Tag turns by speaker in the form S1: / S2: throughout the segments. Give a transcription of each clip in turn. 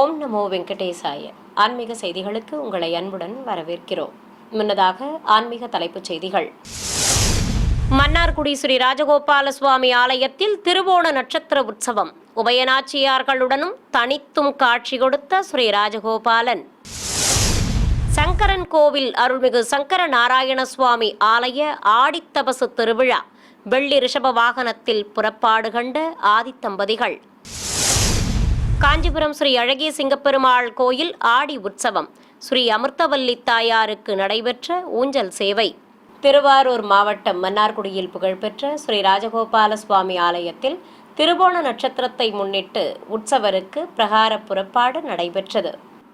S1: ஓம் நமோ வெங்கடேசாய. ஆன்மீக செய்திகளுக்கு உங்களை அன்புடன் வரவேற்கிறோம். முன்னதாக ஆன்மீக தலைப்புச் செய்திகள். மன்னார்குடி ஸ்ரீ ராஜகோபால சுவாமி ஆலயத்தில் திருவோண நட்சத்திர உற்சவம். உபயநாச்சியார்களுடனும் தனித்தும் காட்சி கொடுத்த ஸ்ரீ ராஜகோபாலன். சங்கரன் கோவில் அருள்மிகு சங்கர நாராயண சுவாமி ஆலய ஆடித்தபசு திருவிழா. வெள்ளி ரிஷப வாகனத்தில் புறப்பாடு கண்ட ஆதித்தம்பதிகள். காஞ்சிபுரம் ஸ்ரீ அழகிய சிங்கப்பெருமாள் கோயில் ஆடி உற்சவம். ஸ்ரீ அமிர்தவல்லி தாயாருக்கு நடைபெற்ற ஊஞ்சல் சேவை. திருவாரூர் மாவட்டம் மன்னார்குடியில் புகழ்பெற்ற ஸ்ரீ ராஜகோபால சுவாமி ஆலயத்தில் திருவோண நட்சத்திரத்தை முன்னிட்டு உற்சவருக்கு பிரகார புறப்பாடு நடைபெற்றது.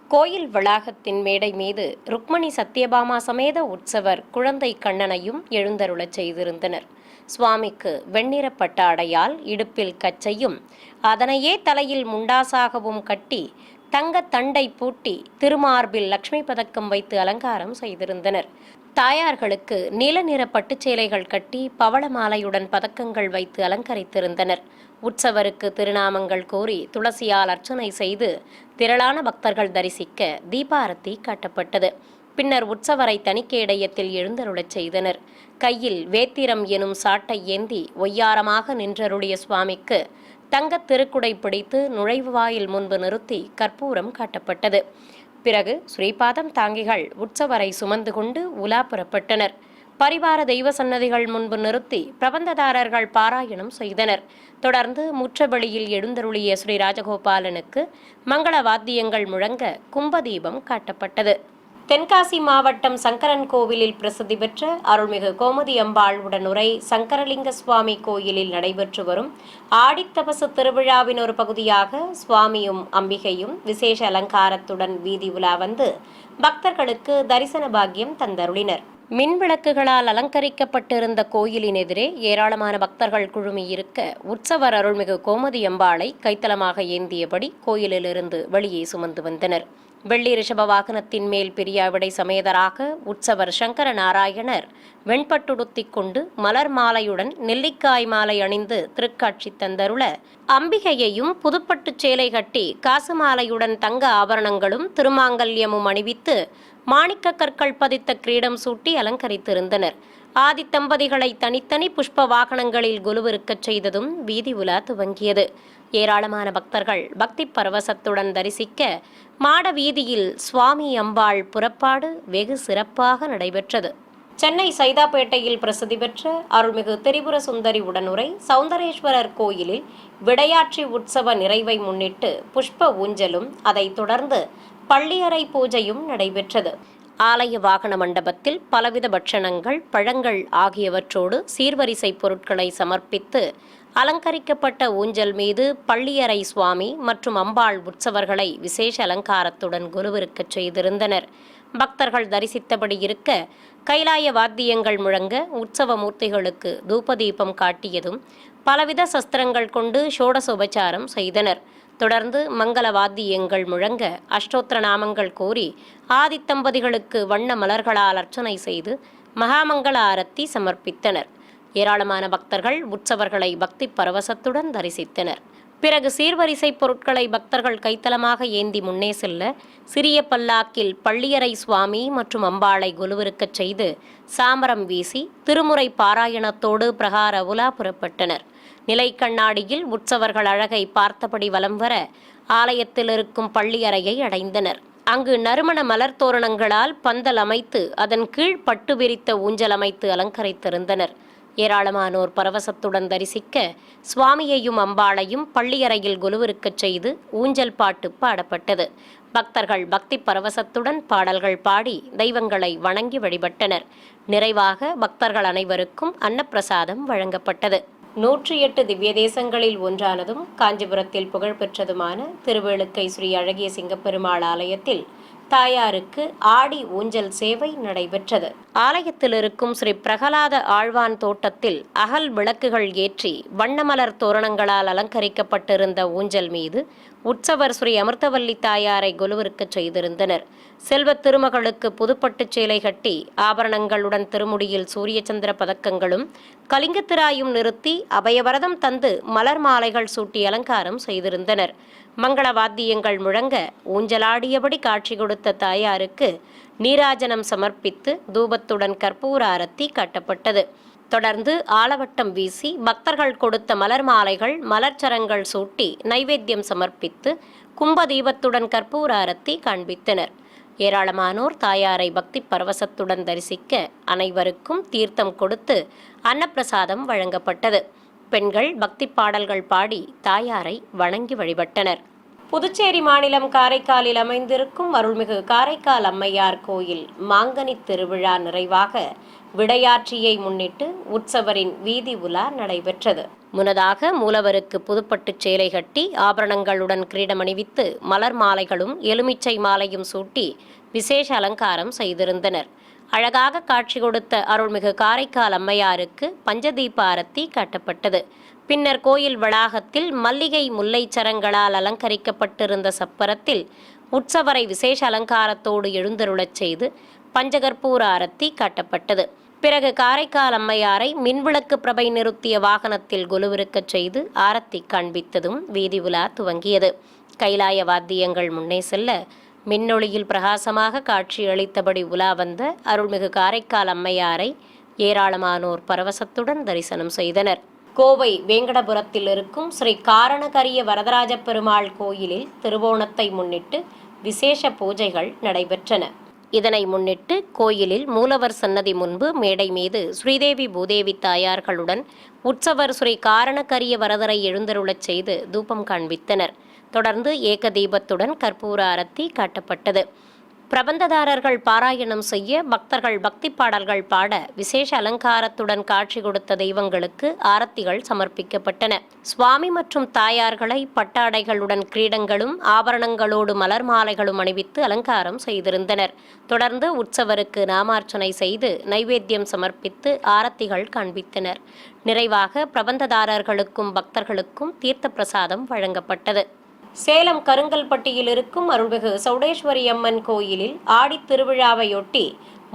S1: கோயில் வளாகத்தின் மேடை மீது ருக்மணி சத்யபாமா சமேத உற்சவர் குழந்தை கண்ணனையும் எழுந்தருளச் செய்திருந்தனர். சுவாமிக்கு வெண்ணிற பட்டாடையால் இடுப்பில் கச்சையும் அதனையே தலையில் முண்டாசாகவும் கட்டி தங்க தண்டை பூட்டி திருமார்பில் லட்சுமி பதக்கம் வைத்து அலங்காரம் செய்திருந்தனர். தாயார்களுக்கு நீல நிற பட்டுச்சேலைகள் கட்டி பவள மாலையுடன் பதக்கங்கள் வைத்து அலங்கரித்திருந்தனர். உற்சவருக்கு திருநாமங்கள் கூறி துளசியால் அர்ச்சனை செய்து திரளான பக்தர்கள் தரிசிக்க தீபாரத்தி காட்டப்பட்டது. பின்னர் உற்சவரை தனிக்கேடயத்தில் எழுந்தருளச் செய்தனர். கையில் வேத்திரம் எனும் சாட்டை ஏந்தி ஒய்யாரமாக நின்றருளிய சுவாமிக்கு தங்கத் திருக்குடை பிடித்து நுழைவு வாயில் முன்பு நிறுத்தி கற்பூரம் காட்டப்பட்டது. பிறகு ஸ்ரீபாதம் தாங்கிகள் உற்சவரை சுமந்து கொண்டு உலா புறப்பட்டனர். பரிவார தெய்வ சன்னதிகள் முன்பு நிறுத்தி பிரபந்ததாரர்கள் பாராயணம் செய்தனர். தொடர்ந்து முற்றவெளியில் எழுந்தருளிய ஸ்ரீ ராஜகோபாலனுக்கு மங்கள வாத்தியங்கள் முழங்க கும்பதீபம் காட்டப்பட்டது. தென்காசி மாவட்டம் சங்கரன் கோவிலில் பிரசித்தி பெற்ற அருள்மிகு கோமதி அம்பாள் உடனுரை சங்கரலிங்க சுவாமி கோயிலில் நடைபெற்று வரும் ஆடித்தபசு திருவிழாவின் ஒரு பகுதியாக சுவாமியும் அம்பிகையும் விசேஷ அலங்காரத்துடன் வீதி உலா வந்து பக்தர்களுக்கு தரிசன பாக்கியம் தந்தருளினர். மின் விளக்குகளால் அலங்கரிக்கப்பட்டிருந்த கோயிலின் எதிரே ஏராளமான பக்தர்கள் குழுமியிருக்க உற்சவர் அருள்மிகு கோமதி அம்பாளை கைத்தலமாக ஏந்தியபடி கோயிலிலிருந்து வெளியே சுமந்து வந்தனர். வெள்ளி ரிஷப வாகனத்தின் மேல் பிரியாவிடை சமேதராக உற்சவர் சங்கர நாராயணர் வெண்பட்டுடுத்திக் கொண்டு மலர் மாலையுடன் நெல்லிக்காய் மாலை அணிந்து திருக்காட்சி தந்தருள, அம்பிகையையும் புதுப்பட்டு சேலை கட்டி காசு மாலையுடன் தங்க ஆபரணங்களும் திருமாங்கல்யமும் அணிவித்து மாணிக்க கற்கள் பதித்த கிரீடம் சூட்டி அலங்கரித்திருந்தனர். ஆதித்தம்பதிகளை தனித்தனி புஷ்ப வாகனங்களில் குலுவிருக்கச் செய்ததும் வீதி உலா துவங்கியது. ஏராளமான பக்தர்கள் பக்தி பரவசத்துடன் தரிசிக்க மாட வீதியில் சுவாமி அம்பாள் புறப்பாடு வெகு சிறப்பாக நடைபெற்றது. சென்னை சைதாப்பேட்டையில் பிரசித்தி பெற்ற அருள்மிகு திரிபுர சுந்தரி உடனுரை சௌந்தரேஸ்வரர் கோயிலில் விடையாட்சி உற்சவ நிறைவை முன்னிட்டு புஷ்ப ஊஞ்சலும் அதைத் தொடர்ந்து பள்ளியறை பூஜையும் நடைபெற்றது. ஆலய வாகன மண்டபத்தில் பலவித பட்சணங்கள், பழங்கள் ஆகியவற்றோடு சீர்வரிசை பொருட்களை சமர்ப்பித்து அலங்கரிக்கப்பட்ட ஊஞ்சல் மீது பள்ளியறை சுவாமி மற்றும் அம்பாள் உற்சவர்களை விசேஷ அலங்காரத்துடன் குலுவிருக்கச் செய்திருந்தனர். பக்தர்கள் தரிசித்தபடி இருக்க கைலாய வாத்தியங்கள் முழங்க உற்சவ மூர்த்திகளுக்கு தூபதீபம் காட்டியதும் பலவித சஸ்திரங்கள் கொண்டு ஷோடசோபச்சாரம் செய்தனர். தொடர்ந்து மங்கள வாத்தியங்கள் முழங்க அஷ்டோத்திர நாமங்கள் கூறி ஆதித்தம்பதிகளுக்கு வண்ண மலர்களால் அர்ச்சனை செய்து மகாமங்கள ஆரத்தி சமர்ப்பித்தனர். ஏராளமான பக்தர்கள் உற்சவர்களை பக்தி பரவசத்துடன் தரிசித்தனர். பிறகு சீர்வரிசை பொருட்களை பக்தர்கள் கைத்தலமாக ஏந்தி முன்னே செல்ல சிறிய பல்லாக்கில் பள்ளியறை சுவாமி மற்றும் அம்பாளை குலுவிருக்கச் செய்து சாமரம் வீசி திருமுறை பாராயணத்தோடு பிரகார உலா புறப்பட்டனர். நிலை கண்ணாடியில் உற்சவர்கள் அழகை பார்த்தபடி வலம் வர ஆலயத்தில் இருக்கும் பள்ளியறையை அடைந்தனர். அங்கு நறுமண மலர் தோரணங்களால் பந்தல் அமைத்து அதன் கீழ் பட்டு விரித்த ஊஞ்சல் அமைத்து அலங்கரித்திருந்தனர். ஏராளமானோர் பரவசத்துடன் தரிசிக்க சுவாமியையும் அம்பாளையும் பள்ளியறையில் குலுவிருக்கச் செய்து ஊஞ்சல் பாட்டு பாடப்பட்டது. பக்தர்கள் பக்தி பரவசத்துடன் பாடல்கள் பாடி தெய்வங்களை வணங்கி வழிபட்டனர். நிறைவாக பக்தர்கள் அனைவருக்கும் அன்னப்பிரசாதம் வழங்கப்பட்டது. 108 திவ்ய தேசங்களில் ஒன்றானதும் காஞ்சிபுரத்தில் புகழ்பெற்றதுமான திருவேளுக்கை ஸ்ரீ அழகிய சிங்கப்பெருமாள் ஆலயத்தில் தாயாருக்கு ஆடி ஊஞ்சல் சேவை நடைபெற்றது. ஆலயத்தில் இருக்கும் ஸ்ரீ பிரகலாத ஆழ்வான் தோட்டத்தில் அகல் விளக்குகள் ஏற்றி வண்ணமலர் தோரணங்களால் அலங்கரிக்கப்பட்டிருந்த ஊஞ்சல் மீது உற்சவர் ஸ்ரீ அமிர்தவல்லி தாயாரை கொலுவிருக்கச் செய்திருந்தனர். செல்வத் திருமகளுக்கு புதுப்பட்டுச் சேலை கட்டி ஆபரணங்களுடன் திருமுடியில் சூரிய சந்திர பதக்கங்களும் கலிங்கத்திராயும் நிறுத்தி அபயவரதம் தந்து மலர் மாலைகள் சூட்டி அலங்காரம் செய்திருந்தனர். மங்கள வாத்தியங்கள் முழங்க ஊஞ்சலாடியபடி காட்சி கொடுத்த தாயாருக்கு நீராஜனம் சமர்ப்பித்து தூபத்துடன் கற்பூர ஆரத்தி காட்டப்பட்டது. தொடர்ந்து ஆலவட்டம் வீசி பக்தர்கள் கொடுத்த மலர் மாலைகள் மலர்ச்சரங்கள் சூட்டி நைவேத்தியம் சமர்ப்பித்து கும்பதீபத்துடன் கற்பூர ஆரத்தி காண்பித்தனர். ஏராளமானோர் தாயாரை பக்தி பரவசத்துடன் தரிசிக்க அனைவருக்கும் தீர்த்தம் கொடுத்து அன்னப்பிரசாதம் வழங்கப்பட்டது. பெண்கள் பக்தி பாடல்கள் பாடி தாயாரை வணங்கி வழிபட்டனர். புதுச்சேரி மாநிலம் காரைக்காலில் அமைந்திருக்கும் அருள்மிகு காரைக்கால் அம்மையார் கோயில் மாங்கனி திருவிழா நிறைவாக விடையாட்சியை முன்னிட்டு உற்சவரின் வீதி உலா நடைபெற்றது. முன்னதாக மூலவருக்கு புதுப்பட்டுச் சேலை கட்டி ஆபரணங்களுடன் கிரீடம் அணிவித்து மலர் மாலைகளும் எலுமிச்சை மாலையும் சூட்டி விசேஷ அலங்காரம் செய்திருந்தனர். அழகாக காட்சி கொடுத்த அருள்மிகு காரைக்கால் அம்மையாருக்கு பஞ்சதீப ஆரத்தி காட்டப்பட்டது. பின்னர் கோயில் வளாகத்தில் மல்லிகை முல்லை சரங்களால் அலங்கரிக்கப்பட்டிருந்த சப்பரத்தில் உற்சவரை விசேஷ அலங்காரத்தோடு எழுந்தருளச் செய்து பஞ்சகற்பூர ஆரத்தி காட்டப்பட்டது. பிறகு காரைக்கால் அம்மையாரை மின்விளக்கு பிரபை நிறுத்திய வாகனத்தில் கொலுவிருக்கச் செய்து ஆரத்தி காண்பித்ததும் வீதி உலா துவங்கியது. கைலாய வாத்தியங்கள் முன்னே செல்ல மின்னொளியில் பிரகாசமாக காட்சியளித்தபடி உலா வந்த அருள்மிகு காரைக்கால் அம்மையாரை ஏராளமானோர் பரவசத்துடன் தரிசனம் செய்தனர். கோவை வேங்கடபுரத்தில் இருக்கும் ஸ்ரீ காரணகரிய வரதராஜ பெருமாள் கோயிலில் திருவோணத்தை முன்னிட்டு விசேஷ பூஜைகள் நடைபெற்றன. இதனை முன்னிட்டு கோயிலில் மூலவர் சன்னதி முன்பு மேடை மீது ஸ்ரீதேவி பூதேவி தாயார்களுடன் உற்சவர் ஸ்ரீ காரணகரிய வரதரை எழுந்தருளச் செய்து தூபம் காண்பித்தனர். தொடர்ந்து ஏக தீபத்துடன் கற்பூர ஆரத்தி காட்டப்பட்டது. பிரபந்ததாரர்கள் பாராயணம் செய்ய பக்தர்கள் பக்தி பாடல்கள் பாட விசேஷ அலங்காரத்துடன் காட்சி கொடுத்த தெய்வங்களுக்கு ஆரத்திகள் சமர்ப்பிக்கப்பட்டன. சுவாமி மற்றும் தாயார்களை பட்டாடைகளுடன் கிரீடங்களும் ஆபரணங்களோடு மலர் மாலைகளும் அணிவித்து அலங்காரம் செய்திருந்தனர். தொடர்ந்து உற்சவருக்கு நாமார்ச்சனை செய்து நைவேத்தியம் சமர்ப்பித்து ஆரத்திகள் காண்பித்தனர். நிறைவாக பிரபந்ததாரர்களுக்கும் பக்தர்களுக்கும் தீர்த்த பிரசாதம் வழங்கப்பட்டது. சேலம் கருங்கல்பட்டியில் இருக்கும் அருள்மிகு சௌடேஸ்வரி அம்மன் கோயிலில் ஆடித் திருவிழாவையொட்டி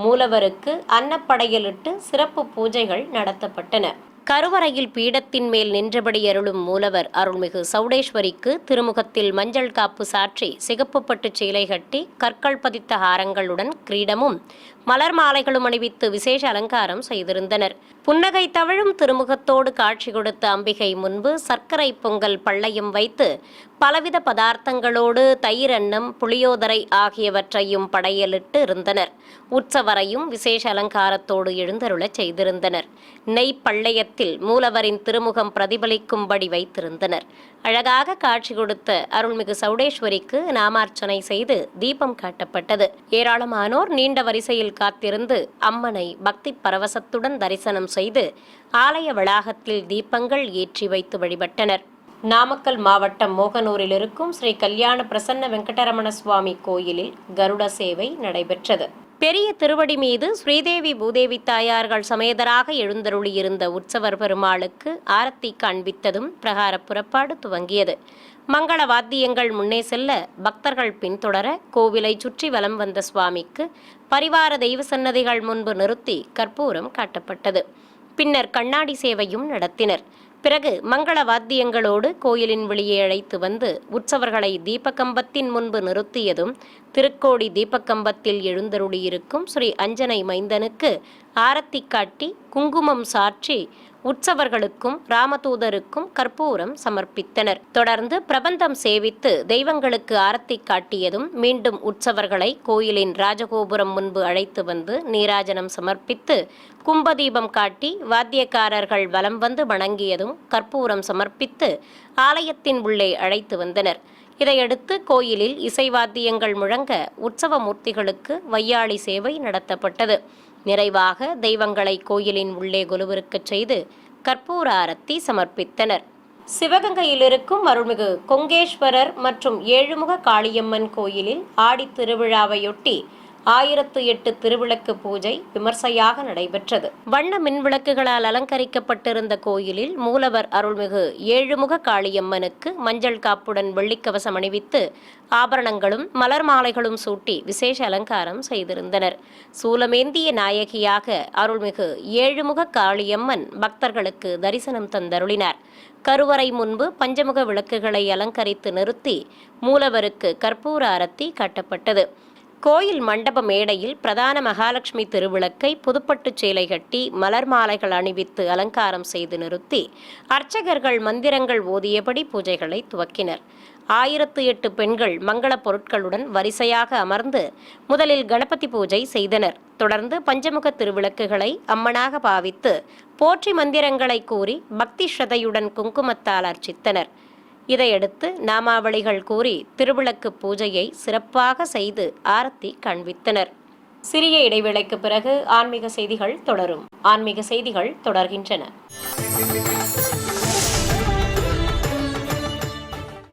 S1: மூலவருக்கு அன்னப்படையலிட்டு சிறப்பு பூஜைகள் நடத்தப்பட்டன. கருவறையில் பீடத்தின் மேல் நின்றபடி அருளும் மூலவர் அருள்மிகு சௌடேஸ்வரிக்கு திருமுகத்தில் மஞ்சள் காப்பு சாற்றி சிகப்பு பட்டுச் சேலை கட்டி கற்கள் பதித்த ஹாரங்களுடன் கிரீடமும் மலர் மாலைகளும் அணிவித்து விசேஷ அலங்காரம் செய்திருந்தனர். புன்னகை தவழும் திருமுகத்தோடு காட்சி கொடுத்த அம்பிகை முன்பு சர்க்கரை பொங்கல் பள்ளையும் வைத்து பலவித பதார்த்தங்களோடு தயிர் அன்னம் புளியோதரை ஆகியவற்றையும் படையலிட்டு இருந்தனர். உற்சவரையும் விசேஷ அலங்காரத்தோடு எழுந்தருளச் செய்திருந்தனர். நெய் பள்ளையத்தில் மூலவரின் திருமுகம் பிரதிபலிக்கும்படி வைத்திருந்தனர். அழகாக காட்சி கொடுத்த அருள்மிகு சௌடேஸ்வரிக்கு நாமார்ச்சனை செய்து தீபம் காட்டப்பட்டது. ஏராளமானோர் நீண்ட வரிசையில் காத்திருந்து அம்மனை பக்தி பரவசத்துடன் தரிசனம் செய்து ஆலய வளாகத்தில் தீபங்கள் ஏற்றி வைத்து வழிபட்டனர். நாமக்கல் மாவட்டம் மோகனூரில் இருக்கும் ஸ்ரீ கல்யாண பிரசன்ன வெங்கடரமண சுவாமி கோயிலில் கருட சேவை நடைபெற்றது. பெரிய திருவடி மீது ஸ்ரீதேவி பூதேவி தாயார்கள் சமேதராக எழுந்தருளியிருந்த உற்சவர் பெருமாளுக்கு ஆரத்தி காண்பித்ததும் பிரகார புறப்பாடு துவங்கியது. மங்கள வாத்தியங்கள் முன்னே செல்ல பக்தர்கள் பின்தொடர கோவிலை சுற்றி வலம் வந்த சுவாமிக்கு பரிவார தெய்வ சன்னதிகள் முன்பு நிறுத்தி கற்பூரம் காட்டப்பட்டது. பின்னர் கண்ணாடி சேவையும் நடத்தினர். பிறகு மங்கள வாத்தியங்களோடு கோயிலின் வெளியே அழைத்து வந்து உற்சவர்களை தீபகம்பத்தின் முன்பு நிறுத்தியதும் திருக்கோடி தீபகம்பத்தில் எழுந்தருளியிருக்கும் ஸ்ரீ அஞ்சனை மைந்தனுக்கு ஆரத்தி காட்டி குங்குமம் சாற்றி உற்சவர்களுக்கும் ராமதூதருக்கும் கற்பூரம் சமர்ப்பித்தனர். தொடர்ந்து பிரபந்தம் சேவித்து தெய்வங்களுக்கு ஆரத்தி காட்டியதும் மீண்டும் உற்சவர்களை கோயிலின் ராஜகோபுரம் முன்பு அழைத்து வந்து நீராஜனம் சமர்ப்பித்து கும்பதீபம் காட்டி வாத்தியக்காரர்கள் வலம் வந்து வணங்கியதும் கற்பூரம் சமர்ப்பித்து ஆலயத்தின் உள்ளே அழைத்து வந்தனர். இதையடுத்து கோயிலில் இசைவாத்தியங்கள் முழங்க உற்சவ மூர்த்திகளுக்கு வையாளி சேவை நடத்தப்பட்டது. நிறைவாக தெய்வங்களை கோயிலின் உள்ளே கொலுவிருக்கச் செய்து கற்பூர ஆரத்தி சமர்ப்பித்தனர். சிவகங்கையில் இருக்கும் அருள்மிகு கொங்கேஸ்வரர் மற்றும் ஏழுமுக காளியம்மன் கோயிலில் ஆடித் திருவிழாவையொட்டி 1008 திருவிளக்கு பூஜை விமர்சையாக நடைபெற்றது. வண்ண மின்விளக்குகளால் அலங்கரிக்கப்பட்டிருந்த கோயிலில் மூலவர் அருள்மிகு ஏழுமுக காளியம்மனுக்கு மஞ்சள் காப்புடன் வெள்ளிக்கவசம் அணிவித்து ஆபரணங்களும் மலர் மாலைகளும் சூட்டி விசேஷ அலங்காரம் செய்திருந்தனர். சூலமேந்திய நாயகியாக அருள்மிகு ஏழுமுக காளியம்மன் பக்தர்களுக்கு தரிசனம் தந்தருளினார். கருவறை முன்பு பஞ்சமுக விளக்குகளை அலங்கரித்து நிறுத்தி மூலவருக்கு கற்பூர ஆரத்தி காட்டப்பட்டது. கோயில் மண்டப மேடையில் பிரதான மகாலட்சுமி திருவிளக்கை புதுப்பட்டு சேலை கட்டி மலர் மாலைகள் அணிவித்து அலங்காரம் செய்து நிறுத்தி அர்ச்சகர்கள் மந்திரங்கள் ஓதியபடி பூஜைகளை துவக்கினர். 1008 பெண்கள் மங்கள பொருட்களுடன் வரிசையாக அமர்ந்து முதலில் கணபதி பூஜை செய்தனர். தொடர்ந்து பஞ்சமுக திருவிளக்குகளை அம்மனாக பாவித்து போற்றி மந்திரங்களை கூறி பக்தி ஸ்ரதையுடன் குங்குமத்தால் அர்ச்சித்தனர். இதையடுத்து நாமாவளிகள் கூறி திருவிளக்கு பூஜையை சிறப்பாக செய்து ஆரத்தி காண்பித்தனர். சிறிய இடைவேளைக்கு பிறகு ஆன்மீக செய்திகள் தொடரும். ஆன்மீக செய்திகள் தொடர்கின்றன.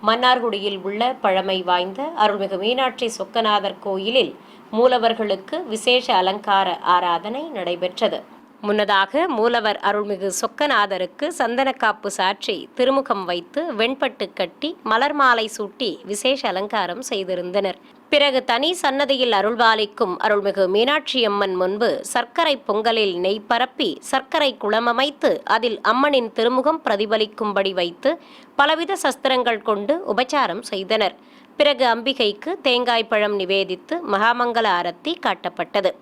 S1: மன்னார்குடியில் உள்ள பழமை வாய்ந்த அருள்மிகு மீனாட்சி சொக்கநாதர் கோயிலில் மூலவர்களுக்கு விசேஷ அலங்கார ஆராதனை நடைபெற்றது. முன்னதாக மூலவர் அருள்மிகு சொக்கநாதருக்கு சந்தனக்காப்பு சாற்றி திருமுகம் வைத்து வெண்பட்டு கட்டி மலர் மாலை சூட்டி விசேஷ அலங்காரம் செய்திருந்தனர். பிறகு தனி சன்னதியில் அருள்பாலிக்கும் அருள்மிகு மீனாட்சியம்மன் முன்பு சர்க்கரை பொங்கலில் நெய் பரப்பி சர்க்கரை குளமமைத்து அதில் அம்மனின் திருமுகம் பிரதிபலிக்கும்படி வைத்து பலவித சஸ்திரங்கள் கொண்டு உபச்சாரம் செய்தனர். பிறகு அம்பிகைக்கு தேங்காய் பழம் நிவேதித்து மகாமங்கல ஆரத்தி காட்டப்பட்டது.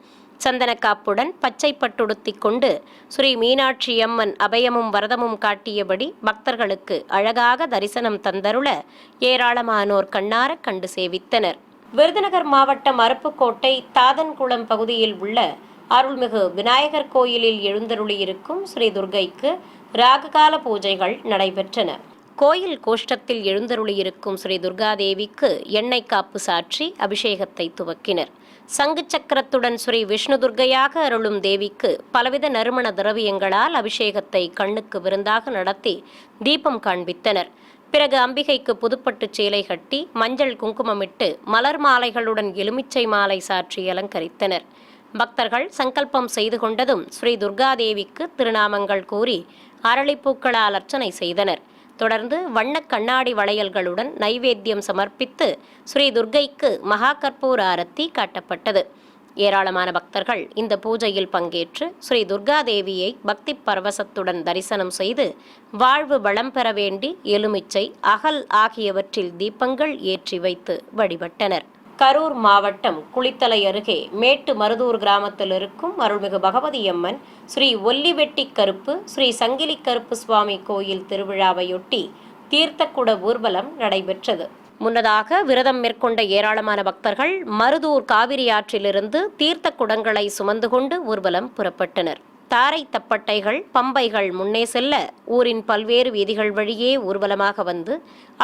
S1: சந்தனக்காப்புடன் பச்சை பட்டுடுத்தி கொண்டு ஸ்ரீ மீனாட்சியம்மன் அபயமும் வரதமும் காட்டியபடி பக்தர்களுக்கு அழகாக தரிசனம் தந்தருள ஏராளமானோர் கண்ணார கண்டு சேவித்தனர். விருதுநகர் மாவட்டம் அருப்புக்கோட்டை தாதன்குளம் பகுதியில் உள்ள அருள்மிகு விநாயகர் கோயிலில் எழுந்தருளியிருக்கும் ஸ்ரீ துர்க்கைக்கு ராகுகால பூஜைகள் நடைபெற்றன. கோயில் கோஷ்டத்தில் எழுந்தருளியிருக்கும் ஸ்ரீ துர்காதேவிக்கு எண்ணெய் காப்பு சாற்றி அபிஷேகத்தை துவக்கினர். சங்கு சக்கரத்துடன் ஸ்ரீ விஷ்ணு துர்க்கையாக அருளும் தேவிக்கு பலவித நறுமண திரவியங்களால் அபிஷேகத்தை கண்ணுக்கு விருந்தாக நடத்தி தீபம் காண்பித்தனர். பிறகு அம்பிகைக்கு புதுப்பட்டு சேலை கட்டி மஞ்சள் குங்குமமிட்டு மலர் மாலைகளுடன் எலுமிச்சை மாலை சாற்றி அலங்கரித்தனர். பக்தர்கள் சங்கல்பம் செய்து கொண்டதும் ஸ்ரீ துர்காதேவிக்கு திருநாமங்கள் கூறி அரளிப்பூக்களால் அர்ச்சனை செய்தனர். தொடர்ந்து வண்ண கண்ணாடி வளையல்களுடன் நைவேத்தியம் சமர்ப்பித்து ஸ்ரீ துர்க்கைக்கு மகா கற்பூர ஆரத்தி காட்டப்பட்டது. ஏராளமான பக்தர்கள் இந்த பூஜையில் பங்கேற்று ஸ்ரீ துர்காதேவியை பக்தி பரவசத்துடன் தரிசனம் செய்து வாழ்வு வளம் பெற வேண்டி எலுமிச்சை அகல் ஆகியவற்றில் தீபங்கள் ஏற்றி வைத்து வழிபட்டனர். கரூர் மாவட்டம் குளித்தலை அருகே மேட்டு மருதூர் கிராமத்தில் இருக்கும் அருள்மிகு பகவதியம்மன் ஸ்ரீ ஒல்லிவெட்டி கருப்பு ஸ்ரீ சங்கிலி கருப்பு சுவாமி கோயில் திருவிழாவையொட்டி தீர்த்தக்குட ஊர்வலம் நடைபெற்றது. முன்னதாக விரதம் மேற்கொண்ட ஏராளமான பக்தர்கள் மருதூர் காவிரி ஆற்றிலிருந்து தீர்த்த குடங்களை சுமந்து கொண்டு ஊர்வலம் புறப்பட்டனர். தாரை தப்பட்டைகள் பம்பைகள் முன்னே செல்ல ஊரின் பல்வேறு வீதிகள் வழியே ஊர்வலமாக வந்து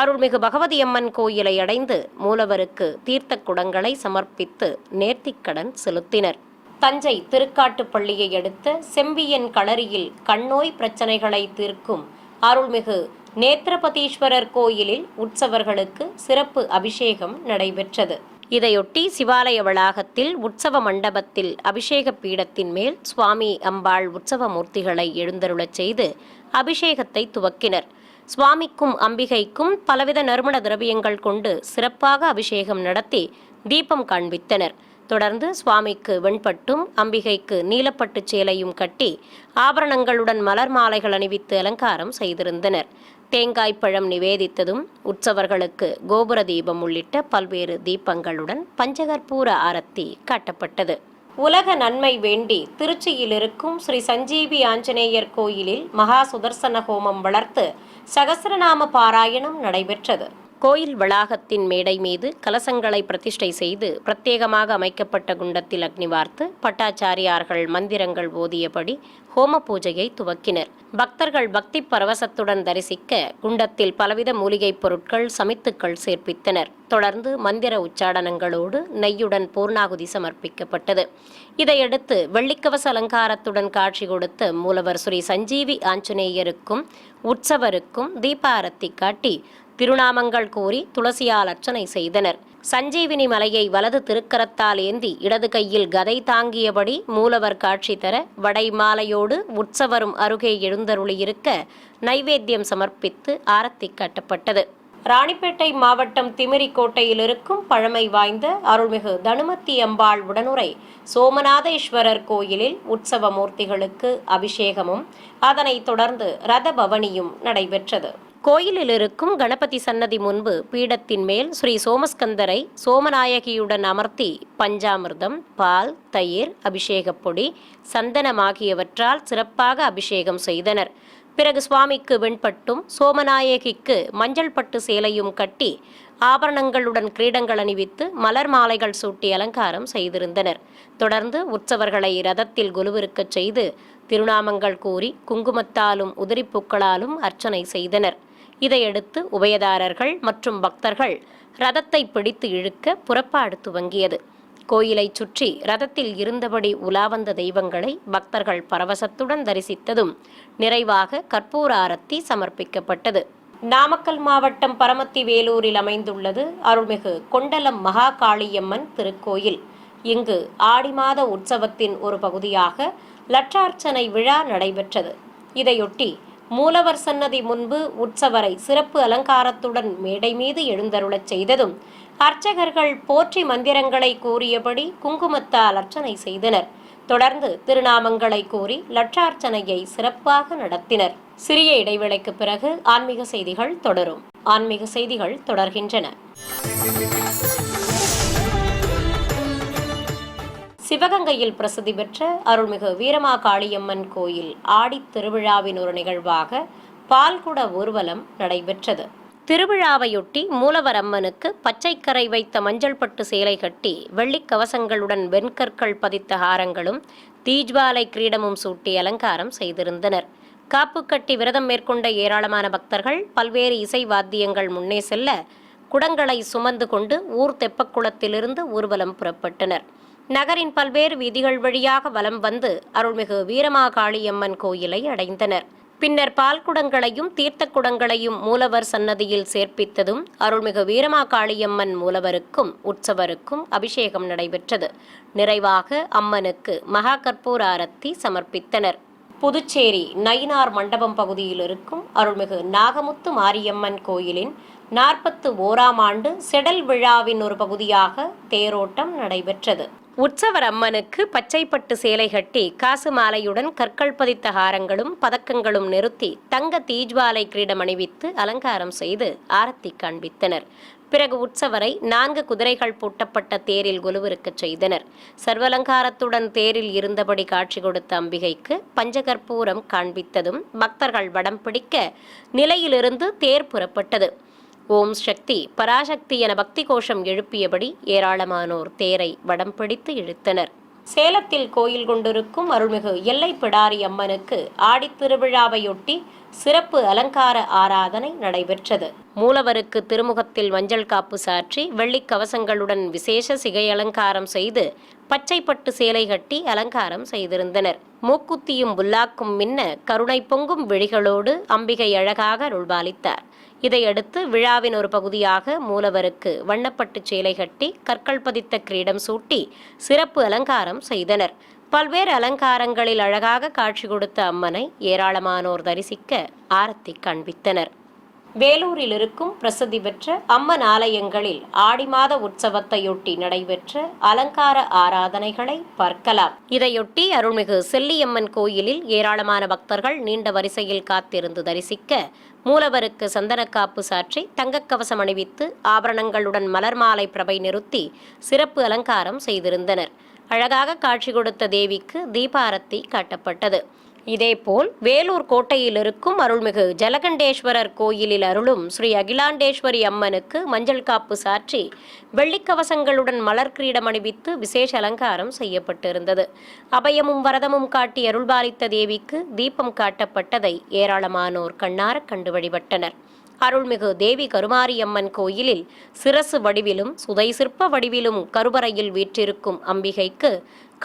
S1: அருள்மிகு பகவதியம்மன் கோயிலை அடைந்து மூலவருக்கு தீர்த்த குடங்களை சமர்ப்பித்து நேர்த்திக்கடன் செலுத்தினர். தஞ்சை திருக்காட்டுப்பள்ளியை அடுத்த செம்பியன் களரியில் கண்ணோய் பிரச்சனைகளை தீர்க்கும் அருள்மிகு நேத்திரபதீஸ்வரர் கோயிலில் உற்சவர்களுக்கு சிறப்பு அபிஷேகம் நடைபெற்றது. இதையொட்டி சிவாலய வளாகத்தில் உற்சவ மண்டபத்தில் அபிஷேக பீடத்தின் மேல் சுவாமி அம்பாள் உற்சவ மூர்த்திகளை எழுந்தருளச் செய்து அபிஷேகத்தை துவக்கினர். சுவாமிக்கும் அம்பிகைக்கும் பலவித நறுமண திரவியங்கள் கொண்டு சிறப்பாக அபிஷேகம் நடத்தி தீபம் காண்பித்தனர். தொடர்ந்து சுவாமிக்கு வெண்பட்டும் அம்பிகைக்கு நீலப்பட்டு சேலையும் கட்டி ஆபரணங்களுடன் மலர் மாலைகள் அணிவித்து அலங்காரம் செய்திருந்தனர். தேங்காய் பழம் நிவேதித்ததும் உற்சவர்களுக்கு கோபுர தீபம் உள்ளிட்ட பல்வேறு தீபங்களுடன் பஞ்சகற்பூர ஆரத்தி காட்டப்பட்டது. உலக நன்மை வேண்டி திருச்சியில் இருக்கும் ஸ்ரீ சஞ்சீவி ஆஞ்சநேயர் கோயிலில் மகா சுதர்சன ஹோமம் வளர்த்து சகஸ்ரநாம பாராயணம் நடைபெற்றது. கோயில் வளாகத்தின் மேடை மீது கலசங்களை பிரதிஷ்டை செய்து பிரத்யேகமாக அமைக்கப்பட்ட குண்டத்தில் அக்னி வார்த்து பட்டாச்சாரியார்கள் மந்திரங்கள் ஓதியபடி ஹோம பூஜையை துவக்கினர். பக்தர்கள் பக்தி பரவசத்துடன் தரிசிக்க குண்டத்தில் பலவித மூலிகைப் பொருட்கள் சமித்துக்கள் சேர்ப்பித்தனர். தொடர்ந்து மந்திர உச்சாடனங்களோடு நெய்யுடன் பூர்ணாகுதி சமர்ப்பிக்கப்பட்டது. இதையடுத்து வெள்ளிக்கவச அலங்காரத்துடன் காட்சி கொடுத்த மூலவர் ஸ்ரீ சஞ்சீவி ஆஞ்சநேயருக்கும் உற்சவருக்கும் தீபாரத்தி காட்டி திருநாமங்கள் கூறி துளசியால் அர்ச்சனை செய்தனர். சஞ்சீவினி மலையை வலது திருக்கரத்தால் ஏந்தி இடது கையில் கதை தாங்கியபடி மூலவர் காட்சி தர வடை மாலையோடு உற்சவரும் அருகே எழுந்தருளியிருக்க நைவேத்தியம் சமர்ப்பித்து ஆரத்தி காட்டப்பட்டது. ராணிப்பேட்டை மாவட்டம் திமிரிக்கோட்டையில் இருக்கும் பழமை வாய்ந்த அருள்மிகு தனுமத்தி அம்பாள் உடனுரை சோமநாதேஸ்வரர் கோயிலில் உற்சவ மூர்த்திகளுக்கு அபிஷேகமும் அதனைத் தொடர்ந்து ரத பவனியும் நடைபெற்றது. கோயிலில் இருக்கும் கணபதி சன்னதி முன்பு பீடத்தின் மேல் ஸ்ரீ சோமஸ்கந்தரை சோமநாயகியுடன் அமர்த்தி பஞ்சாமிர்தம், பால், தயிர், அபிஷேகப் பொடி, சந்தனம் ஆகியவற்றால் சிறப்பாக அபிஷேகம் செய்தனர். பிறகு சுவாமிக்கு வெண்பட்டும் சோமநாயகிக்கு மஞ்சள் பட்டு சேலையும் கட்டி ஆபரணங்களுடன் கிரீடங்கள் அணிவித்து மலர் மாலைகள் சூட்டி அலங்காரம் செய்திருந்தனர். தொடர்ந்து உற்சவர்களை ரதத்தில் கொலுவிருக்கச் செய்து திருநாமங்கள் கூறி குங்குமத்தாலும் உதிரிப்பூக்களாலும் அர்ச்சனை செய்தனர். இதையடுத்து உபயதாரர்கள் மற்றும் பக்தர்கள் ரதத்தை பிடித்து இழுக்க புறப்பாடு துவங்கியது. கோயிலை சுற்றி ரதத்தில் இருந்தபடி உலா வந்த தெய்வங்களை பக்தர்கள் பரவசத்துடன் தரிசித்ததும் நிறைவாக கற்பூர ஆரத்தி சமர்ப்பிக்கப்பட்டது. நாமக்கல் மாவட்டம் பரமத்தி வேலூரில் அமைந்துள்ளது அருள்மிகு கொண்டலம் மகா காளியம்மன் திருக்கோயில். இங்கு ஆடி மாத உற்சவத்தின் ஒரு பகுதியாக லட்சார்ச்சனை விழா நடைபெற்றது. இதையொட்டி மூலவர் சன்னதி முன்பு உற்சவரை சிறப்பு அலங்காரத்துடன் மேடை மீது எழுந்தருளச் செய்ததும் அர்ச்சகர்கள் போற்றி மந்திரங்களை கூறியபடி குங்குமத்தால் அர்ச்சனை செய்தனர். தொடர்ந்து திருநாமங்களை கூறி லட்சார்ச்சனையை சிறப்பாக நடத்தினர். சிறிய இடைவேளைக்கு பிறகு ஆன்மீக செய்திகள் தொடரும். ஆன்மீக செய்திகள் தொடர்கின்றன. சிவகங்கையில் பிரசித்தி பெற்ற அருள்மிகு வீரமா காளியம்மன் கோயில் ஆடித் திருவிழாவின் ஒரு நிகழ்வாக பால்குட ஊர்வலம் நடைபெற்றது. திருவிழாவையொட்டி மூலவர் அம்மனுக்கு பச்சைக்கரை வைத்த மஞ்சள் பட்டு சேலை கட்டி வெள்ளிக் கவசங்களுடன் வெண்கற்கள் பதித்த ஹாரங்களும் தீஜ்வாலை கிரீடமும் சூட்டி அலங்காரம் செய்திருந்தனர். காப்பு கட்டி விரதம் மேற்கொண்ட ஏராளமான பக்தர்கள் பல்வேறு இசை வாத்தியங்கள் முன்னே செல்ல குடங்களை சுமந்து கொண்டு ஊர் தெப்பக்குளத்திலிருந்து ஊர்வலம் புறப்பட்டனர். நகரின் பல்வேறு வீதிகள் வழியாக வலம் வந்து அருள்மிகு வீரமா காளியம்மன் கோயிலை அடைந்தனர். பின்னர் பால் குடங்களையும் தீர்த்த குடங்களையும் மூலவர் சன்னதியில் சேர்ப்பித்ததும் அருள்மிகு வீரமா காளியம்மன் மூலவருக்கும் உற்சவருக்கும் அபிஷேகம் நடைபெற்றது. நிறைவாக அம்மனுக்கு மகா கற்பூர ஆரத்தி சமர்ப்பித்தனர். புதுச்சேரி நயினார் மண்டபம் பகுதியில் இருக்கும் அருள்மிகு நாகமுத்து மாரியம்மன் கோயிலின் 41ஆம் ஆண்டு செடல் விழாவின் ஒரு பகுதியாக தேரோட்டம் நடைபெற்றது. உற்சவர் அம்மனுக்கு பச்சைப்பட்டு சேலை கட்டி காசு மாலையுடன் கற்கள் பதித்த ஹாரங்களும் பதக்கங்களும் நிறுத்தி தங்க தீஜ்வாலை கிரீடம் அணிவித்து அலங்காரம் செய்து ஆரத்தி காண்பித்தனர். பிறகு உற்சவரை 4 குதிரைகள் பூட்டப்பட்ட தேரில் கொலுவிருக்கச் செய்தனர். சர்வலங்காரத்துடன் தேரில் இருந்தபடி காட்சி கொடுத்த அம்பிகைக்கு பஞ்சகற்பூரம் காண்பித்ததும் பக்தர்கள் வடம் பிடிக்க நிலையிலிருந்து தேர் புறப்பட்டது. ஓம் சக்தி பராசக்தி என பக்தி கோஷம் எழுப்பியபடி ஏராளமானோர் தேரை வடம் பிடித்து இழுத்தனர். சேலத்தில் கோயில் கொண்டிருக்கும் அருள்மிகு எல்லை பிடாரி அம்மனுக்கு ஆடித் திருவிழாவையொட்டி சிறப்பு அலங்கார ஆராதனை நடைபெற்றது. மூலவருக்கு திருமுகத்தில் மஞ்சள் காப்பு சாற்றி வெள்ளிக் கவசங்களுடன் விசேஷ சிகை அலங்காரம் செய்து பச்சைப்பட்டு சேலை கட்டி அலங்காரம் செய்திருந்தனர். மூக்குத்தியும் புல்லாக்கும் மின்ன கருணை பொங்கும் விழிகளோடு அம்பிகை அழகாக அருள்பாலித்தார். இதையடுத்து விழாவின் ஒரு பகுதியாக மூலவருக்கு வண்ணப்பட்டு சேலை கட்டி கற்கள் பதித்த கிரீடம் சூட்டி சிறப்பு அலங்காரம் செய்தனர். பல்வேறு அலங்காரங்களில் அழகாக காட்சி கொடுத்த அம்மனை ஏராளமானோர் தரிசிக்க ஆரத்தி காண்பித்தனர். வேலூரில் இருக்கும் பிரசித்தி பெற்ற அம்மன் ஆலயங்களில் ஆடி மாத உற்சவத்தையொட்டி நடைபெற்ற அலங்கார ஆராதனைகளை பார்க்கலாம். இதையொட்டி அருள்மிகு செல்லியம்மன் கோயிலில் ஏராளமான பக்தர்கள் நீண்ட வரிசையில் காத்திருந்து தரிசிக்க மூலவருக்கு சந்தனக்காப்பு சாற்றி தங்கக்கவசம் அணிவித்து ஆபரணங்களுடன் மலர் மாலை பிரபை நிறுத்தி சிறப்பு அலங்காரம் செய்திருந்தனர். அழகாக காட்சி கொடுத்த தேவிக்கு தீபாரத்தி காட்டப்பட்டது. இதேபோல் வேலூர் கோட்டையில் இருக்கும் அருள்மிகு ஜலகண்டேஸ்வரர் கோயிலில் அருளும் ஸ்ரீ அகிலாண்டேஸ்வரி அம்மனுக்கு மஞ்சள் காப்பு சாற்றி வெள்ளிக்கவசங்களுடன் மலர் கிரீடம் அணிவித்து விசேஷ அலங்காரம் செய்யப்பட்டிருந்தது. அபயமும் வரதமும் காட்டி அருள்பாலித்த தேவிக்கு தீபம் காட்டப்பட்டதை ஏராளமானோர் கண்ணார கண்டு வழிபட்டனர். அருள்மிகு தேவி கருமாரியம்மன் கோயிலில் சிரசு வடிவிலும் சுதை சிற்ப வடிவிலும் கருவறையில் வீற்றிருக்கும் அம்பிகைக்கு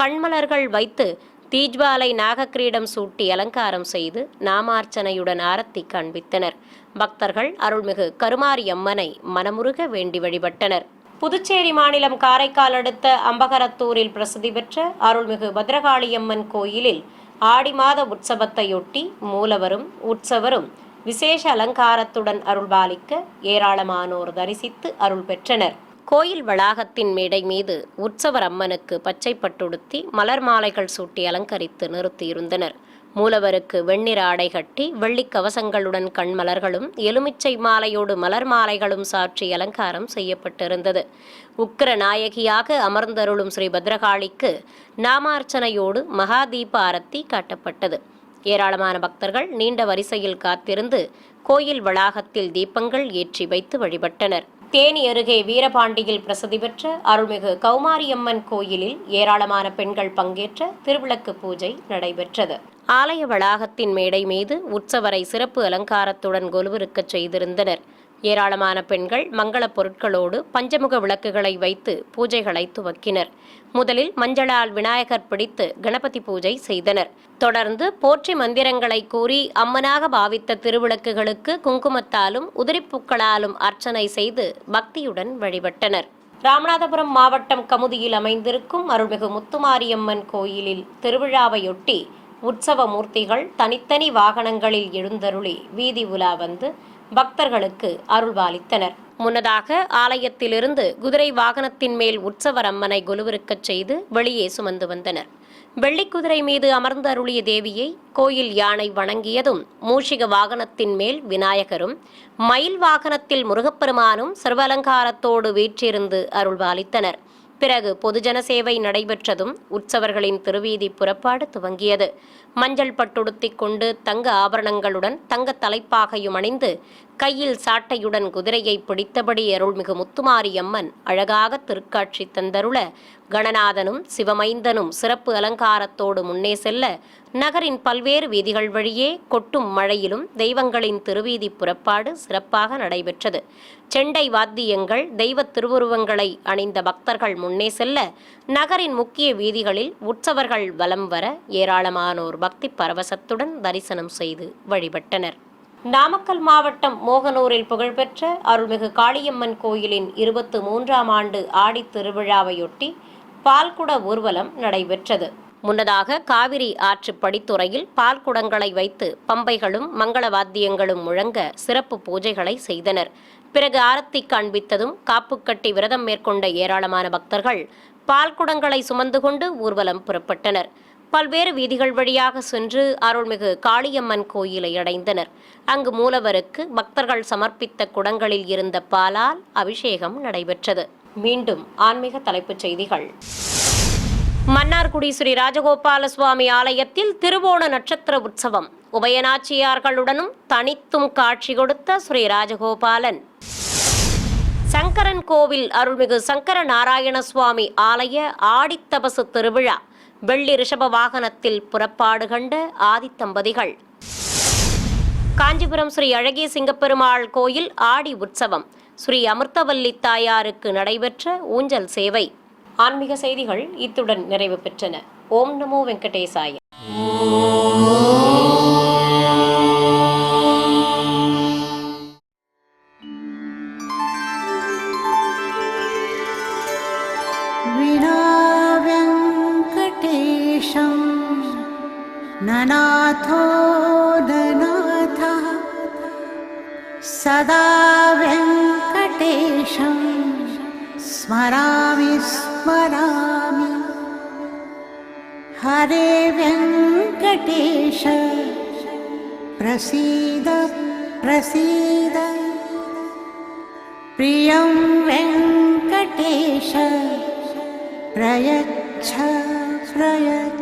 S1: கண்மலர்கள் வைத்து தீஜ்வாலை நாகக்கிரீடம் சூட்டி அலங்காரம் செய்து நாமார்ச்சனையுடன் ஆரத்தி காண்பித்தனர். பக்தர்கள் அருள்மிகு கருமாரி அம்மனை மனமுருக வேண்டி வழிபட்டனர். புதுச்சேரி மாநிலம் காரைக்கால் அடுத்த அம்பகரத்தூரில் பிரசித்தி பெற்ற அருள்மிகு பத்ரகாளியம்மன் கோயிலில் ஆடி மாத உற்சவத்தையொட்டி மூலவரும் உற்சவரும் விசேஷ அலங்காரத்துடன் அருள்பாலிக்க ஏராளமானோர் தரிசித்து அருள் பெற்றனர். கோயில் வளாகத்தின் மேடை மீது உற்சவர் அம்மனுக்கு பச்சை பட்டுடுத்தி மலர் மாலைகள் சூட்டி அலங்கரித்து நிறுத்தியிருந்தனர். மூலவருக்கு வெண்ணிற ஆடை கட்டி வெள்ளிக் கவசங்களுடன் கண்மலர்களும் எலுமிச்சை மாலையோடு மலர் மாலைகளும் சாற்றி அலங்காரம் செய்யப்பட்டிருந்தது. உக்கிர நாயகியாக அமர்ந்தருளும் ஸ்ரீ பத்ரகாளிக்கு நாமார்ச்சனையோடு மகாதீப ஆரத்தி காட்டப்பட்டது. ஏராளமான பக்தர்கள் நீண்ட வரிசையில் காத்திருந்து கோயில் வளாகத்தில் தீபங்கள் ஏற்றி வைத்து வழிபட்டனர். தேனி அருகே வீரபாண்டியில் பிரசித்தி பெற்ற அருள்மிகு கௌமாரியம்மன் கோயிலில் ஏராளமான பெண்கள் பங்கேற்ற திருவிளக்கு பூஜை நடைபெற்றது. ஆலய வளாகத்தின் மேடை மீது உற்சவரை சிறப்பு அலங்காரத்துடன் கொலுவிருக்கச் செய்திருந்தனர். ஏராளமான பெண்கள் மங்கள பொருட்களோடு பஞ்சமுக விளக்குகளை வைத்து பூஜைகளை துவக்கினர். முதலில் மஞ்சளால் விநாயகர் பிடித்து கணபதி பூஜை செய்தனர். தொடர்ந்து போற்றி மந்திரங்களை கூறி அம்மனாக பாவித்த திருவிளக்குகளுக்கு குங்குமத்தாலும் உதிரிப்பூக்களாலும் அர்ச்சனை செய்து பக்தியுடன் வழிபட்டனர். ராமநாதபுரம் மாவட்டம் கமுதியில் அமைந்திருக்கும் அருள்மிகு முத்துமாரியம்மன் கோயிலில் திருவிழாவையொட்டி உற்சவ மூர்த்திகள் தனித்தனி வாகனங்களில் எழுந்தருளி வீதி உலா வந்து பக்தர்களுக்கு அருள்பாலித்தனர். முன்னதாக ஆலயத்திலிருந்து குதிரை வாகனத்தின் மேல் உற்சவர் அம்மனை கொலுவிருக்கச் செய்து வெளியே சுமந்து வந்தனர். வெள்ளிக்குதிரை மீது அமர்ந்து அருளிய தேவியை கோயில் யானை வணங்கியதும் மூஷிக வாகனத்தின் மேல் விநாயகரும் மயில் வாகனத்தில் முருகப்பெருமானும் சர்வலங்காரத்தோடு வீற்றிருந்து அருள்பாலித்தனர். பிறகு பொதுஜன சேவை நடைபெற்றதும் உற்சவர்களின் திருவீதி புறப்பாடு துவங்கியது. மஞ்சள் பட்டுடுத்திக் கொண்டு தங்க ஆபரணங்களுடன் தங்க தலைப்பாகையும் அணிந்து கையில் சாட்டையுடன் குதிரையை பிடித்தபடி அருள்மிகு முத்துமாரியம்மன் அழகாக திருக்காட்சி தந்தருள கணநாதனும் சிவமைந்தனும் சிறப்பு அலங்காரத்தோடு முன்னே செல்ல நகரின் பல்வேறு வீதிகள் வழியே கொட்டும் மழையிலும் தெய்வங்களின் திருவீதி புறப்பாடு சிறப்பாக நடைபெற்றது. செண்டை வாத்தியங்கள் தெய்வ திருவுருவங்களை அணிந்த பக்தர்கள் முன்னே செல்ல நகரின் முக்கிய வீதிகளில் உற்சவர்கள் வலம் வர ஏராளமானோர் பக்தி பரவசத்துடன் தரிசனம் செய்து வழிபட்டனர். நாமக்கல் மாவட்டம் மோகனூரில் புகழ்பெற்ற அருள்மிகு காளியம்மன் கோயிலின் 23ஆம் ஆண்டு ஆடி திருவிழாவையொட்டி பால்குட ஊர்வலம் நடைபெற்றது. முன்னதாக காவிரி ஆற்று படித்துறையில் பால்குடங்களை வைத்து பம்பைகளும் மங்கள வாத்தியங்களும் முழங்க சிறப்பு பூஜைகளை செய்தனர். பிறகு ஆரத்தி காண்பித்ததும் காப்புக்கட்டி விரதம் மேற்கொண்ட ஏராளமான பக்தர்கள் பால்குடங்களை சுமந்து கொண்டு ஊர்வலம் புறப்பட்டனர். பல்வேறு வீதிகள் வழியாக சென்று அருள்மிகு காளியம்மன் கோயிலை அடைந்தனர். அங்கு மூலவருக்கு பக்தர்கள் சமர்ப்பித்த குடங்களில் இருந்த பாலால் அபிஷேகம் நடைபெற்றது. மீண்டும் ஆன்மீக தலைப்புச் செய்திகள். மன்னார்குடி ஸ்ரீ ராஜகோபால சுவாமி ஆலயத்தில் திருவோண நட்சத்திர உற்சவம். உபயநாச்சியார்களுடனும் தனித்தும் காட்சி கொடுத்த ஸ்ரீ ராஜகோபாலன். சங்கரன் கோவில் அருள்மிகு சங்கர நாராயண சுவாமி ஆலய ஆடித்தபசு திருவிழா. வெள்ளி ரிஷப வாகனத்தில் புறப்பாடு கண்ட ஆதித்தம்பதிகள். காஞ்சிபுரம் ஸ்ரீ அழகிய சிங்கப்பெருமாள் கோயில் ஆடி உற்சவம். ஸ்ரீ அமிர்தவல்லி தாயாருக்கு நடைபெற்ற ஊஞ்சல் சேவை. ஆன்மீக செய்திகள் இத்துடன் நிறைவு பெற்றன. ஓம் நமோ வெங்கடேசாய.
S2: ननाथो ननाथः सदा वेङ्कटेशं स्मरामि स्मरामि. हरे वेङ्कटेश प्रसीद प्रसीद. प्रियं वेङ्कटेश प्रयच्छ प्रयच्छ.